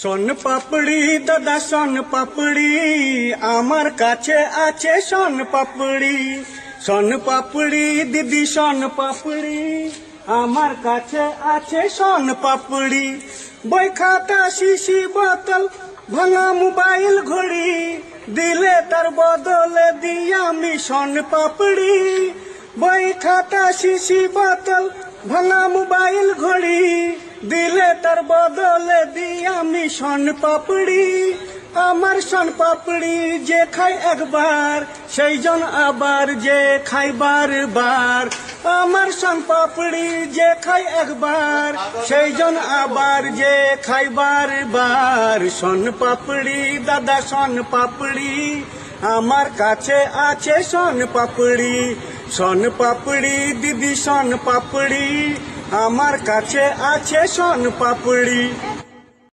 শোন পাপড়ি দাদা শোন পাপড়ি আমার কাছে আছে শোন পাপড়ি। শোন পাপড়ি দিদি শোন পাপড়ি আমার কাছে আছে শোন পাপড়ি। বই খাতা শিশি বোতল ভাঙা মোবাইল ঘড়ি দিলে তার বদলে দিই আমি শোন পাপড়ি। বই খাতা শিশি বোতল ভাঙা মোবাইল ঘড়ি দিলে তার বদলে দিই আমি শোন পাপড়ি। আমার শোন পাপড়ি যে খায় একবার সেই জন আবার যে খায় বারবার। আমার শোন পাপড়ি যে খায় একবার সেই জন আবার যে খায় বারবার। শোন পাপড়ি দাদা শোন পাপড়ি আমার কাছে আছে শোন পাপড়ি। শোন পাপড়ি দিদি শোন পাপড়ি আমার কাছে আছে শোন পাপড়ি।